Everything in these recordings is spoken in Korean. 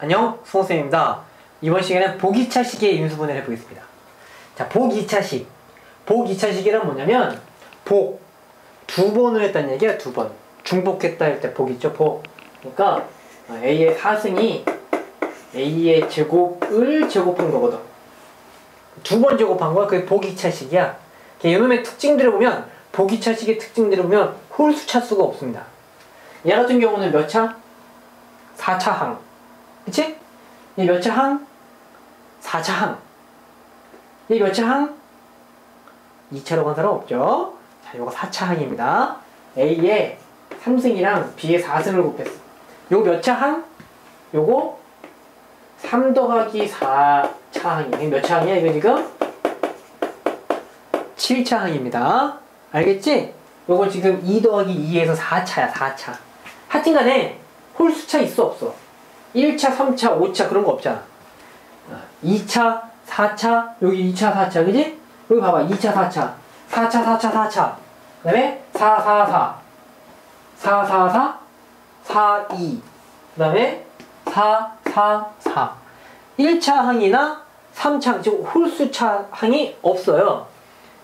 안녕, 수홍쌤입니다. 이번 시간에는 복2차식의 인수분해를 해보겠습니다. 자, 복2차식. 복2차식이란 뭐냐면 복 두 번을 했다는 얘기야. 두 번. 중복했다 할 때 복 있죠. 복. 그러니까 A의 4승이 A의 제곱을 제곱한 거거든. 두 번 제곱한 거야. 그게 복2차식이야. 이놈의 특징들을 보면 복2차식의 특징들을 보면 홀수 차수가 없습니다. 얘 같은 경우는 몇 차? 4차 항. 그치? 얘 몇 차 항? 4차 항. 얘 몇 차 항? 2차로 간 사람 없죠? 자, 요거 4차 항입니다. A의 3승이랑 B의 4승을 곱했어. 요거 몇 차 항? 요거 3 더하기 4차 항이야. 몇 차 항이야 이거 지금? 7차 항입니다. 알겠지? 요거 지금 2 더하기 2에서 4차야. 4차. 하여튼간에 홀수차 있어 없어? 1차, 3차, 5차 그런 거 없잖아. 2차, 4차, 여기 2차, 4차, 그지? 여기 봐봐. 2차, 4차. 4차, 4차, 4차. 그 다음에 4, 4, 4. 4, 4, 4. 4, 2. 그 다음에 4, 4, 4. 1차 항이나 3차, 즉 홀수차 항이 없어요.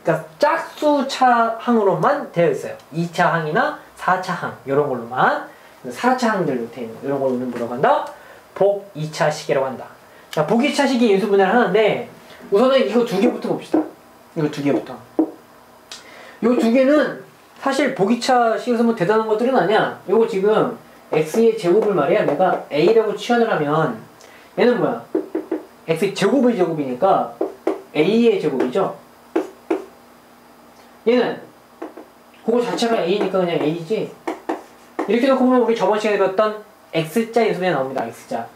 그러니까 짝수차 항으로만 되어 있어요. 2차 항이나 4차 항. 이런 걸로만. 4차 항들로 되어 있는 이런 걸로는 뭐라고 한다? 복 2차식이라고 한다. 자, 복 2차식이 인수분해를 하는데 우선은 이거 두 개부터 봅시다. 이거 두 개부터. 요 두 개는 사실 복 2차식에서 뭐 대단한 것들은 아니야. 요거 지금 x의 제곱을 말이야. 내가 a라고 치환을 하면 얘는 뭐야? x의 제곱의 제곱이니까 a의 제곱이죠. 얘는 그거 자체가 a니까 그냥 a지. 이렇게 놓고 보면 우리 저번 시간에 배웠던 x자 인수분해 나옵니다. x자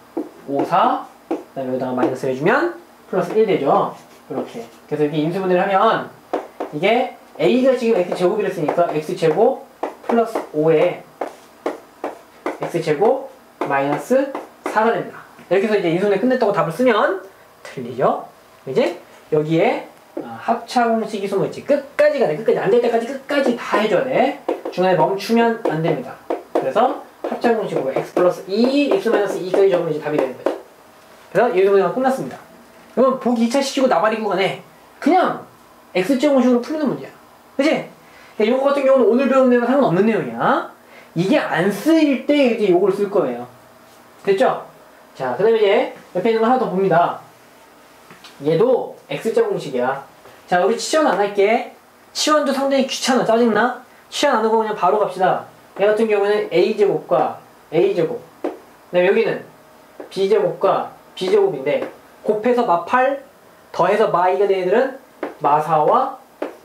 5, 4. 그 다음에 여기다가 마이너스 해주면 플러스 1 되죠. 이렇게. 그래서 이렇게 인수분해를 하면 이게 a가 지금 x제곱이라 했으니까 x제곱 플러스 5에 x제곱 마이너스 4가 됩니다. 이렇게 해서 이제 인수분해 끝냈다고 답을 쓰면 틀리죠. 이제 여기에 합차공식이 숨어있지. 끝까지 가야 돼. 끝까지. 안 될 때까지 끝까지 다 해줘야 돼. 중간에 멈추면 안 됩니다. 그래서 합차공식으로 x 플러스 2, x 마이너스 2까지 적으면 이제 답이 되는 거죠. 그래서 인수분해가 끝났습니다. 그러면 복 2차식이고 나발이고 간에 그냥 x제곱식으로 풀리는 문제야. 그치? 이거 같은 경우는 오늘 배운 내용과 상관없는 내용이야. 이게 안 쓰일 때 이제 요걸 쓸 거예요. 됐죠? 자, 그 다음에 이제 옆에 있는 거 하나 더 봅니다. 얘도 x자 공식이야. 자, 우리 치환 안 할게. 치환도 상당히 귀찮아. 짜증나? 치환 안 하고 그냥 바로 갑시다. 얘 같은 경우는 a제곱과 a제곱. 그 다음에 여기는 b제곱과 b제곱인데 곱해서 마8 더해서 마2가 되는 애들은 마4와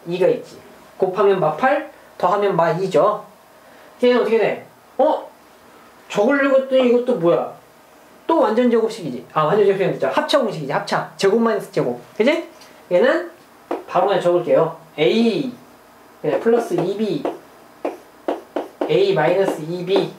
2가 있지. 곱하면 마8 더하면 마2죠. 걔는 어떻게 돼? 적으려고 했더니 이것도 뭐야? 또 완전 제곱식이지. 완전 제곱식이 아니라 합차 공식이지. 합차. 제곱 마이너스 제곱. 그지? 얘는 바로 그냥 적을게요. a 그냥 플러스 2b a 마이너스 2b.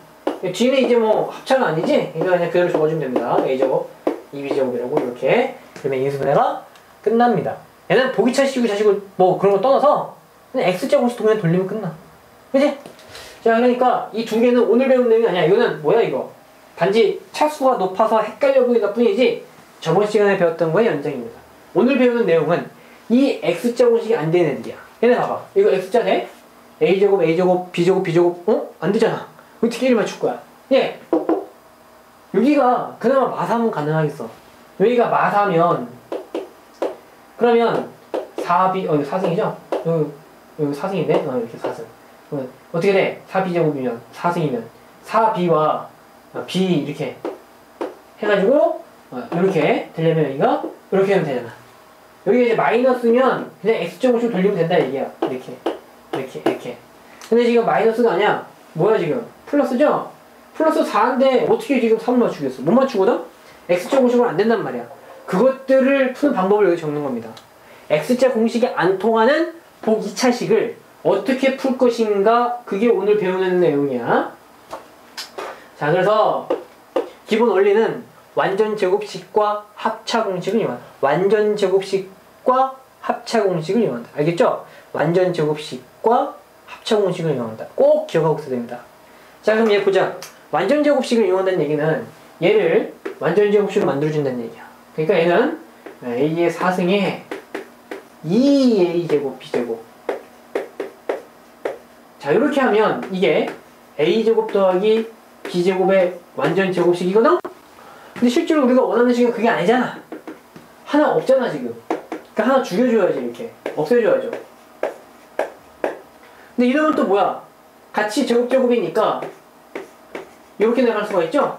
뒤는 이제 뭐 합차가 아니지? 이거 그냥 그대로 적어주면 됩니다. a제곱 2b제곱이라고 이렇게. 그러면 인수분해가 끝납니다. 얘는 복 2차식이고 자식을 뭐 그런 거 떠나서 그냥 x제곱식도 그냥 돌리면 끝나. 그지? 자, 그러니까 이 두 개는 오늘 배운 내용이 아니야. 이거는 뭐야 이거? 단지 차수가 높아서 헷갈려 보이다 뿐이지 저번 시간에 배웠던 거의 연장입니다. 오늘 배우는 내용은 이 x제곱식이 안 되는 애들이야. 얘네 봐봐. 이거 x자 돼? a제곱, a제곱, b제곱, b제곱 안 되잖아. 어떻게 1을 맞출 거야? 예. 여기가 그나마 마삼은 가능하겠어. 여기가 마사면 그러면 4b, 이거 4승이죠? 여기 4승인데? 이렇게 4승. 그러면 어떻게 돼? 4b제곱이면 4승이면 4b와 b 이렇게 해가지고 이렇게 되려면 여기가 이렇게 하면 되잖아. 여기가 이제 마이너스면 그냥 x제곱으로 돌리면 된다 얘기야. 이렇게. 근데 지금 마이너스가 아니야. 뭐야 지금? 플러스죠? 플러스 4인데 어떻게 지금 3을 맞추겠어? 못 맞추거든? x제곱식으로 안 된단 말이야. 그것들을 푸는 방법을 여기 적는 겁니다. x자 공식이 안 통하는 복 2차식을 어떻게 풀 것인가, 그게 오늘 배우는 내용이야. 자, 그래서 기본 원리는 완전 제곱식과 합차 공식을 이용한다. 완전 제곱식과 합차 공식을 이용한다. 알겠죠? 완전 제곱식과 합차 공식을 이용한다. 꼭 기억하고 있어야 됩니다. 자, 그럼 얘 보자. 완전 제곱식을 이용한다는 얘기는 얘를 완전제곱식을 만들어준다는 얘기야. 그러니까 얘는 a의 4승에 2a제곱 b제곱. 자, 이렇게 하면 이게 a제곱 더하기 b제곱의 완전제곱식이거든? 근데 실제로 우리가 원하는 식은 그게 아니잖아. 하나 없잖아 지금. 그러니까 하나 죽여줘야지. 이렇게 없애줘야죠. 근데 이러면 또 뭐야? 같이 제곱제곱이니까 이렇게 나갈 수가 있죠?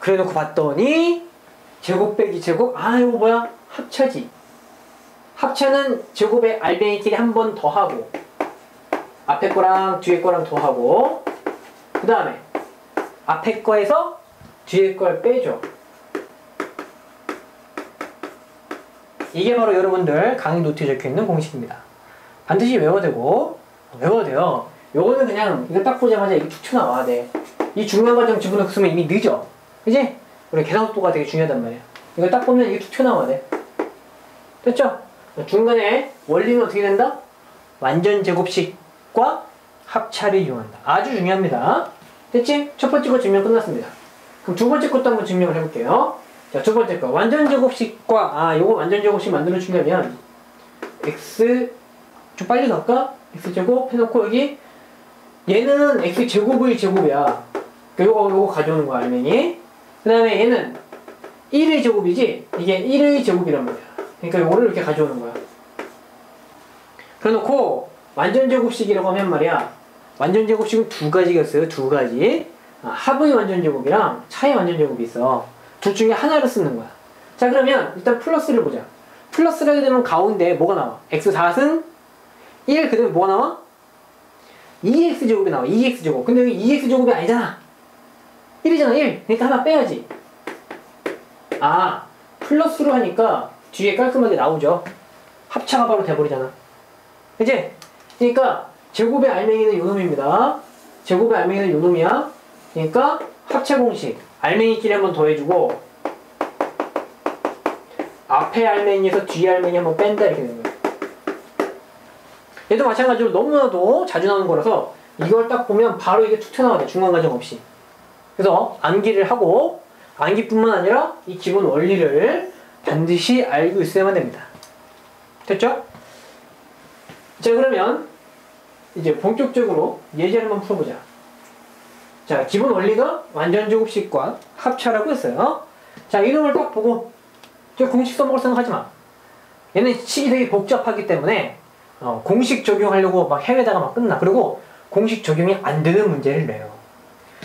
그래 놓고 봤더니 제곱 빼기 제곱, 아 이거 뭐야? 합차지. 합차는 제곱의 알맹이끼리 한 번 더하고 앞에 거랑 뒤에 거랑 더하고 그 다음에 앞에 거에서 뒤에 걸 빼줘. 이게 바로 여러분들 강의 노트에 적혀있는 공식입니다. 반드시 외워야 되고, 외워야 돼요. 요거는 그냥 이거 딱 보자마자 이게 툭 튀어나와야 돼. 이 중간 과정 집어넣으면 이미 늦어. 그지? 우리 계산 속도가 되게 중요하단 말이야. 이거 딱 보면 이게 툭 튀어나와야 돼. 됐죠? 중간에 원리는 어떻게 된다? 완전 제곱식과 합차를 이용한다. 아주 중요합니다. 됐지? 첫 번째 거 증명 끝났습니다. 그럼 두 번째 것도 한번 증명을 해볼게요. 자, 두 번째 거. 완전 제곱식과, 요거 완전 제곱식 만들어주려면, x, 좀 빨리 갈까? x제곱 해놓고 여기, 얘는 x제곱의 제곱이야. 요거 가져오는 거야, 알맹이. 그 다음에 얘는 1의 제곱이지? 이게 1의 제곱이란 말이야. 그러니까 요거를 이렇게 가져오는 거야. 그래놓고, 완전 제곱식이라고 하면 말이야. 완전 제곱식은 두 가지가 있어요. 두 가지. 합의 완전 제곱이랑 차의 완전 제곱이 있어. 둘 중에 하나를 쓰는 거야. 자, 그러면 일단 플러스를 보자. 플러스를 하게 되면 가운데 뭐가 나와? x 4승 1, 그 다음에 뭐가 나와? 2x제곱이 나와. 2x제곱. 근데 여기 2x제곱이 아니잖아. 1이잖아, 1. 그러니까 하나 빼야지. 아, 플러스로 하니까 뒤에 깔끔하게 나오죠. 합차가 바로 돼버리잖아. 그치? 그러니까 제곱의 알맹이는 요놈입니다. 제곱의 알맹이는 요놈이야. 그러니까 합차 공식. 알맹이끼리 한번 더해주고 앞에 알맹이에서 뒤에 알맹이 한번 뺀다 이렇게 되는 거예요. 얘도 마찬가지로 너무나도 자주 나오는 거라서 이걸 딱 보면 바로 이게 툭 튀어나와야 돼. 중간 과정 없이. 그래서 암기를 하고 암기뿐만 아니라 이 기본 원리를 반드시 알고 있어야만 됩니다. 됐죠? 자, 그러면 이제 본격적으로 예제를 한번 풀어보자. 자, 기본 원리가 완전 제곱식과 합차라고 했어요. 자, 이름을 딱 보고 저 공식 써먹을 생각하지 마. 얘는 식이 되게 복잡하기 때문에 공식 적용하려고 막 헤매다가 막 끝나. 그리고 공식 적용이 안 되는 문제를 내요.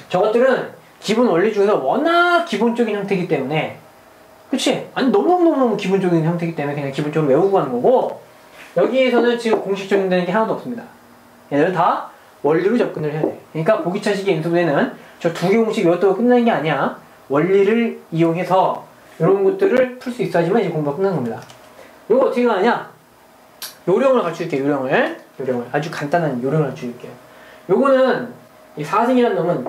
저것들은 기본 원리 중에서 워낙 기본적인 형태이기 때문에, 그치? 아니 너무너무 기본적인 형태이기 때문에 그냥 기본적으로 외우고 가는 거고, 여기에서는 지금 공식 적용되는 게 하나도 없습니다. 얘들은 다 원리로 접근을 해야 돼. 그러니까 보기차식의 인수분해는 저 두 개 공식 외웠다고 끝나는 게 아니야. 원리를 이용해서 이런 것들을 풀 수 있어야지만 이제 공부가 끝나는 겁니다. 이거 어떻게 가느냐? 요령을 가르쳐줄게. 요령을 아주 간단한 요령을 가르쳐줄게요. 요거는 이 4승이라는 놈은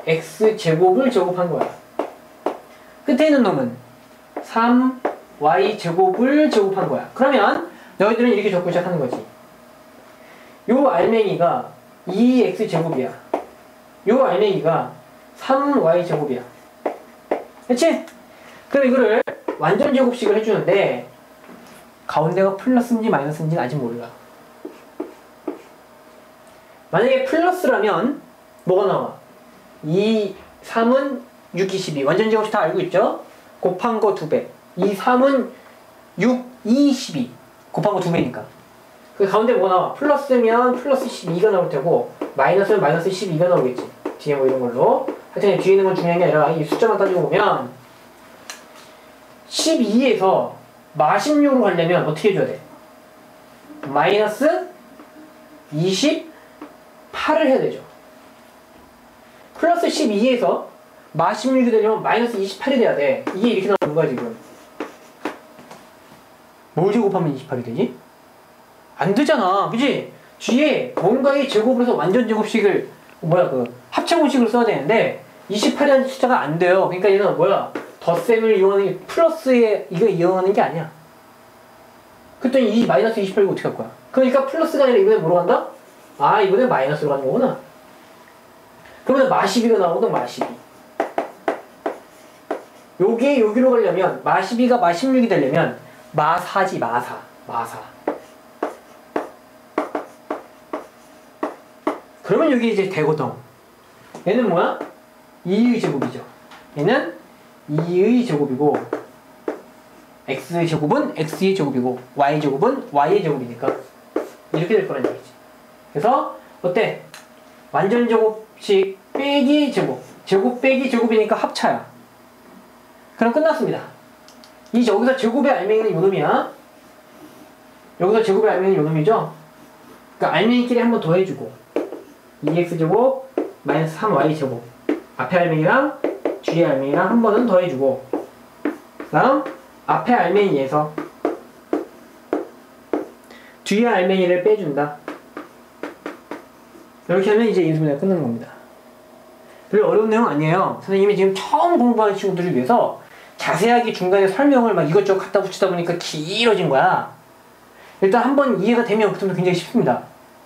2x제곱을 제곱한 거야. 끝에 있는 놈은 3y제곱을 제곱한 거야. 그러면 너희들은 이렇게 적고 시작하는 거지. 요 알맹이가 2x제곱이야. 요 알맹이가 3y제곱이야. 그치? 그럼 이거를 완전 제곱식을 해주는데 가운데가 플러스인지 마이너스인지는 아직 몰라. 만약에 플러스라면 뭐가 나와? 2, 3은 6, 22. 완전 제곱식 다 알고 있죠? 곱한 거 2배. 2, 3은 6, 2, 12. 곱한 거 2배니까. 그 가운데 뭐가 나와? 플러스면 플러스 12가 나올 테고 마이너스면 마이너스 12가 나오겠지. 뒤에 뭐 이런 걸로. 하여튼 뒤에 있는 건 중요한 게 아니라 이 숫자만 따지고 보면 12에서 마십육으로 가려면 어떻게 해줘야 돼? 마이너스 28을 해야 되죠. 플러스 12에서 마십육이 되려면 마이너스 28이 돼야 돼. 이게 이렇게 나오는 거야 지금. 뭘 제곱하면 28이 되지? 안 되잖아. 그치? 뒤에 뭔가의 제곱을 해서 완전 제곱식을 합차공식을 써야 되는데 28이라는 숫자가 안 돼요. 그러니까 얘는 덧셈을 이용하는 게 플러스에 이거 이용하는 게 아니야. 그랬더니 이 마이너스 28이고 어떻게 할 거야? 그러니까 플러스가 아니라 이번에 뭐로 간다? 아, 이번에 마이너스로 가는 거구나. 그러면 마12가 나오거든. 마12. 요게 여기로 가려면 마 12가 마 16이 되려면 마 4지 마 4. 마 4. 그러면 여기 이제 되거든. 얘는 뭐야? 2의 제곱이죠. 얘는 2의 제곱이고 x의 제곱은 x의 제곱이고 y의 제곱은 y의 제곱이니까 이렇게 될 거란 얘기지. 그래서 어때? 완전 제곱식 빼기 제곱. 제곱 빼기 제곱이니까 합차야. 그럼 끝났습니다. 여기서 제곱의 알맹이는 요놈이야. 여기서 제곱의 알맹이는 요놈이죠. 그러니까 알맹이끼리 한 번 더 해주고 2x제곱 마이너스 3y제곱 앞에 알맹이랑 뒤에 알맹이랑 한 번은 더 해주고 그 다음 앞에 알맹이에서 뒤에 알맹이를 빼준다. 이렇게 하면 이제 인수분해가 끝나는 겁니다. 별로 어려운 내용 아니에요. 선생님이 지금 처음 공부하는 친구들을 위해서 자세하게 중간에 설명을 막 이것저것 갖다 붙이다 보니까 길어진 거야. 일단 한번 이해가 되면 그때부터 굉장히 쉽습니다.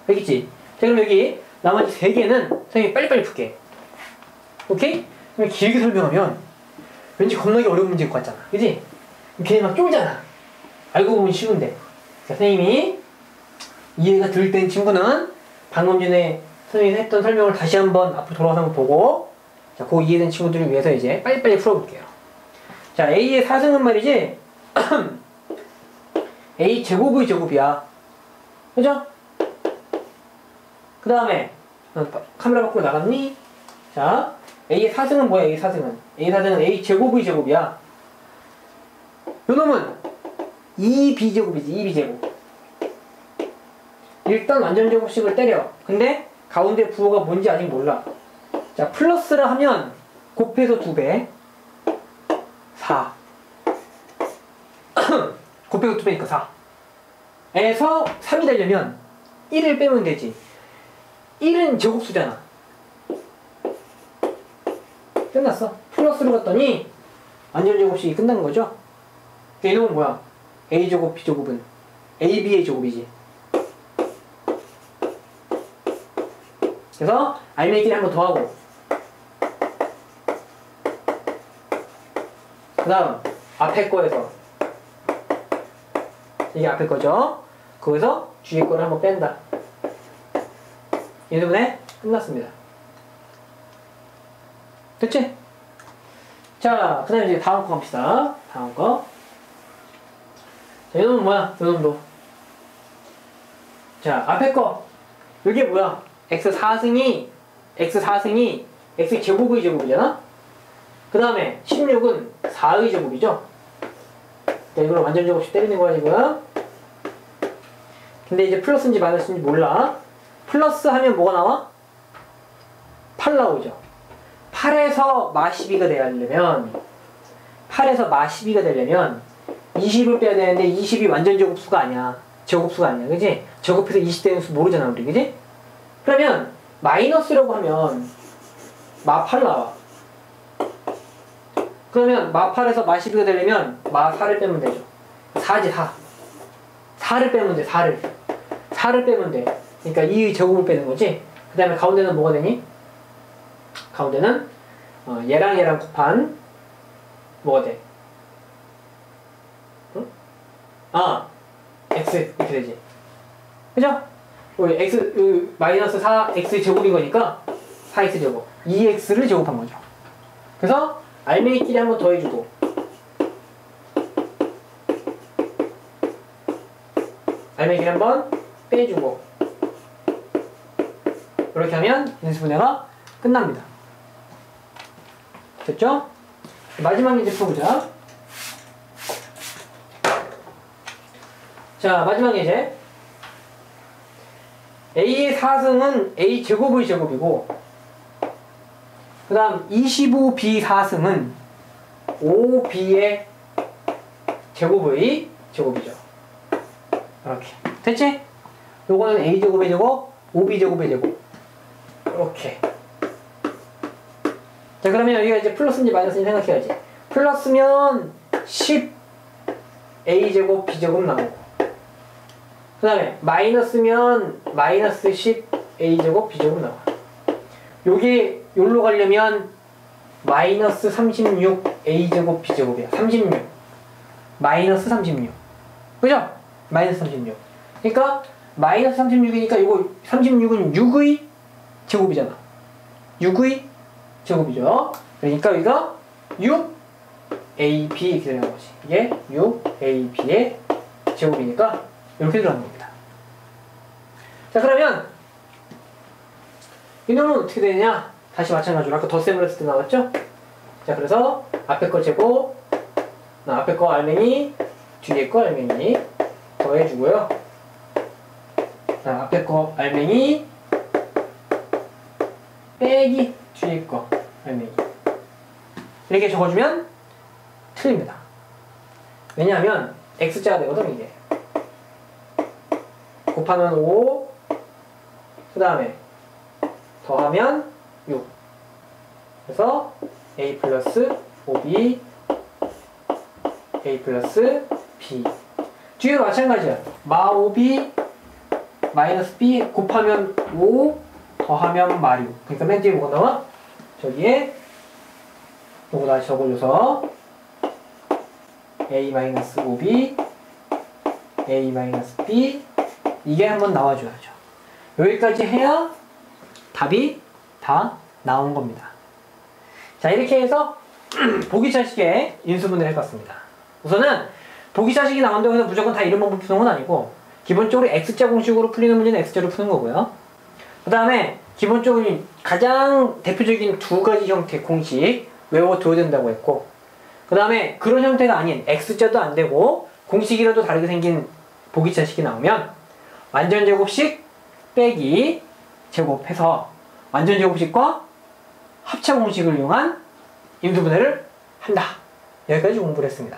알겠지? 자, 그럼 여기 나머지 3개는 선생님이 빨리빨리 풀게. 오케이? 그럼 길게 설명하면 왠지 겁나게 어려운 문제일 것 같잖아. 그지? 걔네 막 쫄잖아. 알고 보면 쉬운데. 자, 선생님이 이해가 들 땐 친구는 방금 전에 선생님이 했던 설명을 다시 한번 앞으로 돌아가서 한번 보고 자, 그 이해된 친구들을 위해서 이제 빨리빨리 풀어볼게요. 자, A의 4승은 말이지 A 제곱의 제곱이야. 그죠? 그 다음에 카메라 밖으로 나갔니? 자, A의 4승은 뭐야? A의 4승은 A의 4승은 A 제곱의 제곱이야. 요놈은 2b제곱이지. 2b제곱. 일단 완전 제곱식을 때려. 근데 가운데 부호가 뭔지 아직 몰라. 자, 플러스를 하면 곱해서 2배 4 곱해서 2배니까 4 에서 3이 되려면 1을 빼면 되지. 1은 제곱수잖아. 끝났어. 플러스로 갔더니 완전 제곱식이 끝나는 거죠. 이놈은 뭐야? a제곱 b제곱은 ab의 제곱이지. 그래서 알맹이끼리 한 번 더 하고 그 다음 앞에 거에서 이게 앞에 거죠. 거기서 뒤에 거를 한 번 뺀다. 이 때문에 끝났습니다. 됐지? 자, 그 다음에 이제 다음 거 갑시다. 다음 거. 자, 이놈은 뭐야? 이놈도. 자, 앞에 거. 이게 뭐야? x4승이 x제곱의 제곱이잖아? 그 다음에 16은 4의 제곱이죠? 자, 이걸 완전 제곱씩 때리는 거야, 지금. 근데 이제 플러스인지 마이너스인지 몰라. 플러스 하면 뭐가 나와? 8 나오죠. 8에서 마 12가 되려면 20을 빼야 되는데 20이 완전 제곱수가 아니야. 제곱수가 아니야. 그지? 제곱해서 20 되는 수 모르잖아, 우리. 그지? 그러면 마이너스라고 하면 마 8 나와. 그러면 마 8에서 마 12가 되려면 마 4를 빼면 되죠. 4지 4. 4를 빼면 돼. 4를 빼면 돼. 그러니까 2의 제곱을 빼는 거지. 그 다음에 가운데는 뭐가 되니? 가운데는 얘랑 곱한 뭐가 돼? 응? 아, x 이렇게 되지. 그죠? x 마이너스 4x 제곱인 거니까 4x 제곱 2x를 제곱한 거죠. 그래서 알맹이끼리 한 번 더 해주고 알맹이끼리 한 번 빼주고 이렇게 하면 인수분해가 끝납니다. 됐죠? 마지막 문제 풀어보자. 자, 마지막 예제. A의 4승은 A 제곱의 제곱이고 그 다음 25B 4승은 5B의 제곱의 제곱이죠. 이렇게 됐지? 요거는 A 제곱의 제곱, 5B 제곱의 제곱 이렇게. 자, 그러면 여기가 이제 플러스인지 마이너스인지 생각해야지. 플러스면 10 A 제곱 B 제곱 나오고 그 다음에 마이너스면 마이너스 10 A제곱 B제곱 나와. 요게 요로 가려면 마이너스 36 a제곱 b제곱이야. 36 마이너스 36 그죠? 마이너스 36 그러니까 마이너스 36이니까 이거 36은 6의 제곱이잖아. 6의 제곱이죠. 그러니까 여기가 6ab 이렇게 되는 거지. 이게 6ab의 제곱이니까 이렇게 들어가는 겁니다. 자 그러면 이 놈은 어떻게 되냐? 다시 마찬가지로 아까 덧셈을 했을 때 나왔죠? 자 그래서 앞에 거 제곱 앞에 거 알맹이 뒤에 거 알맹이 더해주고요. 자 앞에 거 알맹이 빼기 뒤에 거 알맹이 이렇게 적어주면 틀립니다. 왜냐하면 x자가 되거든 이게. 곱하면 5 그 다음에 더하면 6 그래서 a 플러스 5b a 플러스 b 뒤에도 마찬가지야. 마 5b 마이너스 b 곱하면 5 더하면 마 6 그러니까 맨 뒤에 뭐가 나와? 저기에 요거 다시 적어줘서 a 마이너스 5b a 마이너스 b 이게 한번 나와줘야죠. 여기까지 해야 답이 다 나온 겁니다. 자 이렇게 해서 보기차식의 인수분해를 해봤습니다. 우선은 보기차식이 나온다고 해서 무조건 다 이런 방법 푸는 건 아니고 기본적으로 x자 공식으로 풀리는 문제는 x자로 푸는 거고요. 그 다음에 기본적으로 가장 대표적인 두 가지 형태 공식 외워둬야 된다고 했고 그 다음에 그런 형태가 아닌 x자도 안 되고 공식이라도 다르게 생긴 보기차식이 나오면 완전제곱식 빼기 제곱해서 완전제곱식과 합차공식을 이용한 인수분해를 한다. 여기까지 공부를 했습니다.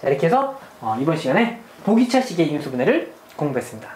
자 이렇게 해서 이번 시간에 보기차식의 인수분해를 공부했습니다.